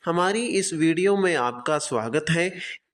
हमारी इस वीडियो में आपका स्वागत है।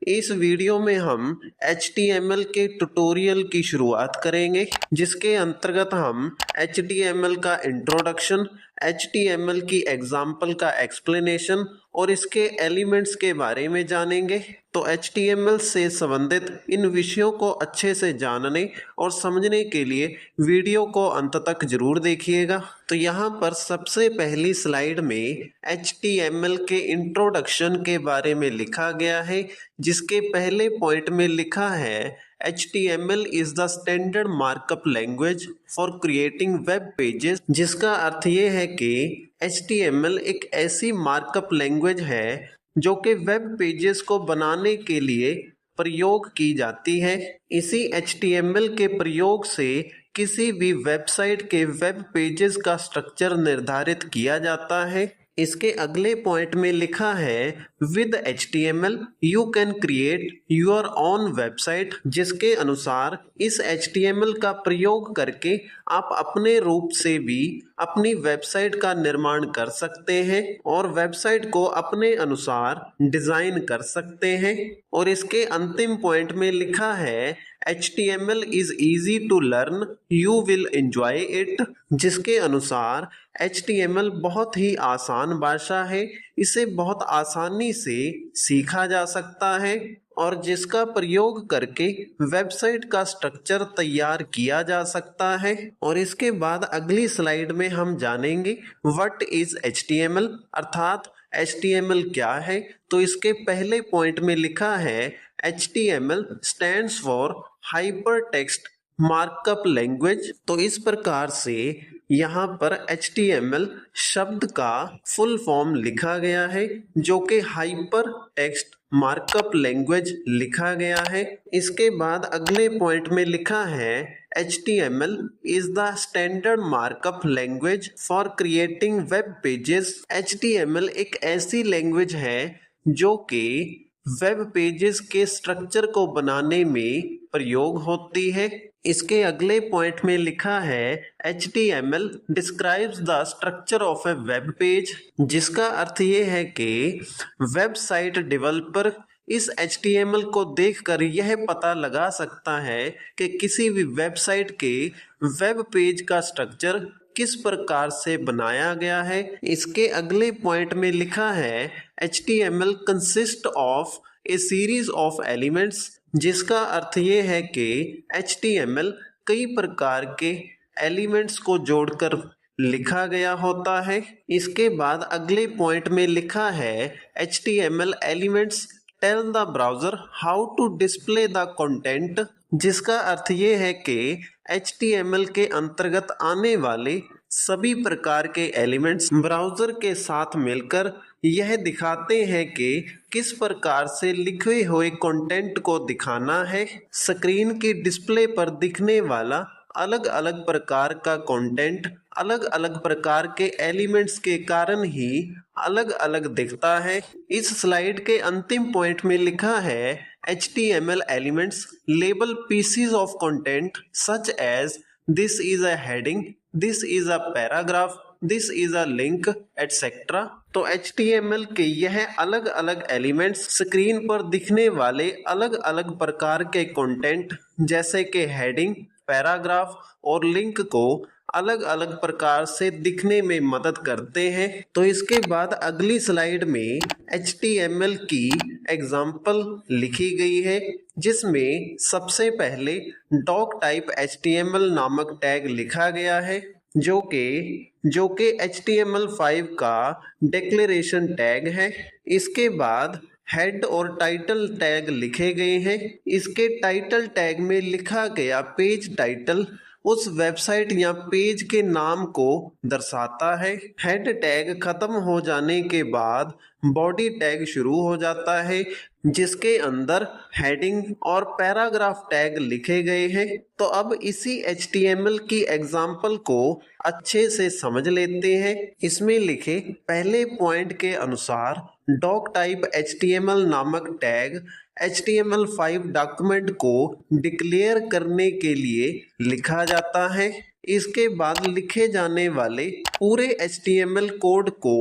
इस वीडियो में हम HTML के ट्यूटोरियल की शुरुआत करेंगे, जिसके अंतर्गत हम HTML का इंट्रोडक्शन, HTML की एग्जाम्पल का एक्सप्लेनेशन और इसके एलिमेंट्स के बारे में जानेंगे। तो HTML से संबंधित इन विषयों को अच्छे से जानने और समझने के लिए वीडियो को अंत तक जरूर देखिएगा। तो यहाँ पर सबसे पहली स्लाइड में HTML के इंट्रोडक्शन के बारे में लिखा गया है, जिसके पहले पॉइंट में लिखा है HTML is the standard markup language for creating web pages, जिसका अर्थ ये है कि HTML एक ऐसी मार्कअप लैंग्वेज है जो कि वेब पेजेस को बनाने के लिए प्रयोग की जाती है। इसी HTML के प्रयोग से किसी भी वेबसाइट के वेब पेजेस का स्ट्रक्चर निर्धारित किया जाता है। इसके अगले पॉइंट में लिखा है with HTML you can create your own website, जिसके अनुसार इस HTML का प्रयोग करके आप अपने रूप से भी अपनी वेबसाइट का निर्माण कर सकते हैं और वेबसाइट को अपने अनुसार डिजाइन कर सकते हैं। और इसके अंतिम पॉइंट में लिखा है HTML is easy to learn, you will enjoy it, जिसके अनुसार HTML बहुत ही आसान भाषा है, इसे बहुत आसानी से सीखा जा सकता है और जिसका प्रयोग करके वेबसाइट का स्ट्रक्चर तैयार किया जा सकता है। और इसके बाद अगली स्लाइड में हम जानेंगे व्हाट इज HTML, अर्थात HTML क्या है। तो इसके पहले पॉइंट में लिखा है HTML stands for Hypertext Markup Language। तो इस प्रकार से यहाँ पर HTML शब्द का फुल फॉर्म लिखा गया है, जो कि हाइपर टेक्स्ट मार्कअप लैंग्वेज लिखा गया है। इसके बाद अगले पॉइंट में लिखा है HTML is the standard markup language for creating web pages। HTML एक ऐसी लैंग्वेज है जो कि वेब पेजेस के स्ट्रक्चर को बनाने में प्रयोग होती है। इसके अगले पॉइंट में लिखा है HTML describes the structure of a web page, जिसका अर्थ ये है कि वेबसाइट डेवलपर इस HTML को देखकर यह पता लगा सकता है कि किसी भी वेबसाइट के वेब पेज का स्ट्रक्चर किस प्रकार से बनाया गया है। इसके अगले पॉइंट में लिखा है HTML consist of a series of elements, जिसका अर्थ ये है कि HTML कई प्रकार के एलिमेंट्स को जोड़कर लिखा गया होता है। इसके बाद अगले पॉइंट में लिखा है HTML elements tell the browser how to display the content, जिसका अर्थ ये है कि HTML के अंतर्गत आने वाले सभी प्रकार के एलिमेंट्स ब्राउज़र के साथ मिलकर यह दिखाते हैं कि किस प्रकार से लिखे हुए कंटेंट को दिखाना है। स्क्रीन की डिस्प्ले पर दिखने वाला अलग अलग प्रकार का कंटेंट अलग अलग प्रकार के एलिमेंट्स के कारण ही अलग अलग दिखता है। इस स्लाइड के अंतिम पॉइंट में लिखा है HTML elements label pieces of content such as this is a heading, this is a paragraph, this is a link etcetera. तो HTML के यह अलग अलग एलिमेंट्स स्क्रीन पर दिखने वाले अलग अलग प्रकार के कंटेंट जैसे कि हेडिंग, पैराग्राफ और लिंक को अलग अलग प्रकार से दिखने में मदद करते हैं। तो इसके बाद अगली स्लाइड में HTML की एग्जाम्पल लिखी गई है, जिसमें सबसे पहले डॉक टाइप HTML नामक टैग लिखा गया है, जो कि HTML5 का डिक्लेरेशन टैग है। इसके बाद हेड और टाइटल टैग लिखे गए हैं। इसके टाइटल टैग में लिखा गया पेज टाइटल उस वेबसाइट या पेज के नाम को दर्शाता है। हेड टैग खत्म हो जाने के बाद बॉडी टैग शुरू हो जाता है, जिसके अंदर हेडिंग और पैराग्राफ टैग लिखे गए हैं। तो अब इसी HTML की एग्जाम्पल को अच्छे से समझ लेते हैं। इसमें लिखे पहले पॉइंट के अनुसार डॉक टाइप HTML नामक टैग HTML5 डॉक्यूमेंट को डिक्लेयर करने के लिए लिखा जाता है। इसके बाद लिखे जाने वाले पूरे HTML कोड को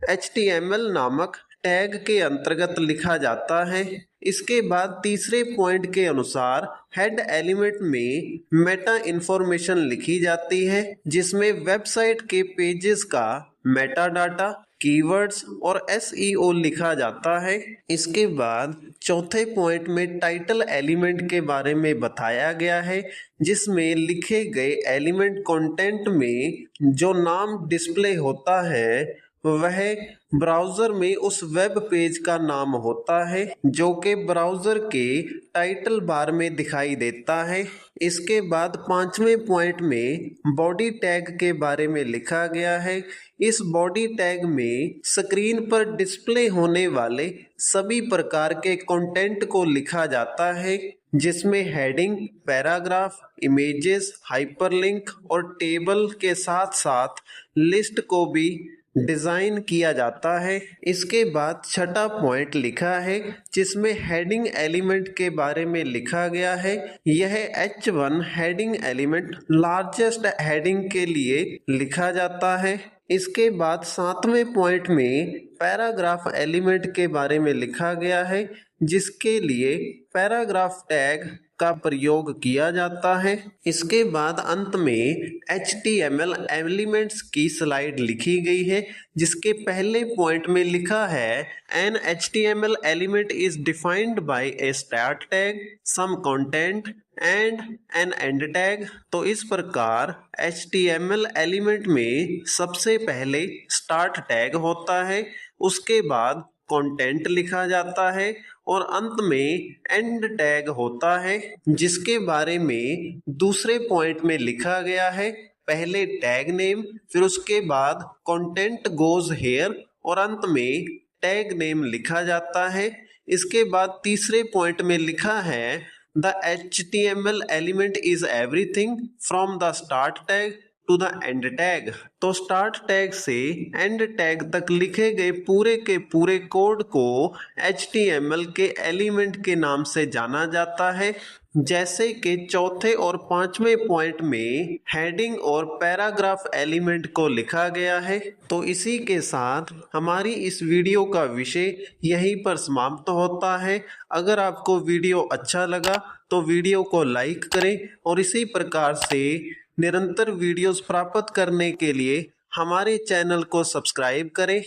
HTML नामक टैग के अंतर्गत लिखा जाता है। इसके बाद तीसरे पॉइंट के अनुसार हेड एलिमेंट में मेटा इंफॉर्मेशन लिखी जाती है, जिसमें वेबसाइट के पेजेस का मेटा डाटा, कीवर्ड्स और एसईओ लिखा जाता है। इसके बाद चौथे पॉइंट में टाइटल एलिमेंट के बारे में बताया गया है, जिसमें लिखे गए एलिमेंट कंटेंट में जो नाम डिस्प्ले होता है वह ब्राउज़र में उस वेब पेज का नाम होता है जो कि ब्राउज़र के टाइटल बार में दिखाई देता है। इसके बाद पांचवें पॉइंट में बॉडी टैग के बारे में लिखा गया है। इस बॉडी टैग में स्क्रीन पर डिस्प्ले होने वाले सभी प्रकार के कंटेंट को लिखा जाता है, जिसमें हेडिंग, पैराग्राफ, इमेजेस, हाइपरलिंक और टेबल के साथ साथ लिस्ट को भी डिजाइन किया जाता है। इसके बाद छठा पॉइंट लिखा है, जिसमें हेडिंग एलिमेंट के बारे में लिखा गया है। यह H1 heading element largest heading के लिए लिखा जाता है। इसके बाद सातवें पॉइंट में पैराग्राफ एलिमेंट के बारे में लिखा गया है, जिसके लिए पैराग्राफ टैग का प्रयोग किया जाता है। इसके बाद अंत में HTML एलिमेंट्स की स्लाइड लिखी गई है, जिसके पहले पॉइंट में लिखा है an HTML element is defined by a start tag, some content and an end tag. तो इस प्रकार HTML एलिमेंट में सबसे पहले स्टार्ट टैग होता है, उसके बाद कंटेंट लिखा जाता है और अंत में एंड टैग होता है, जिसके बारे में दूसरे पॉइंट में लिखा गया है। पहले टैग नेम, फिर उसके बाद कंटेंट गोज हेयर और अंत में टैग नेम लिखा जाता है। इसके बाद तीसरे पॉइंट में लिखा है the HTML element is everything from the start tag to the end tag. तो स्टार्ट टैग से एंड टैग तक लिखे गए पूरे के पूरे कोड को HTML के एलिमेंट के नाम से जाना जाता है। जैसे कि चौथे और पांचवें पॉइंट में हेडिंग और पैराग्राफ एलिमेंट को लिखा गया है। तो इसी के साथ हमारी इस वीडियो का विषय यहीं पर समाप्त होता है। अगर आपको वीडियो अच्छा लगा तो वीडियो को लाइक करें और इसी प्रकार से निरंतर वीडियोस प्राप्त करने के लिए हमारे चैनल को सब्सक्राइब करें।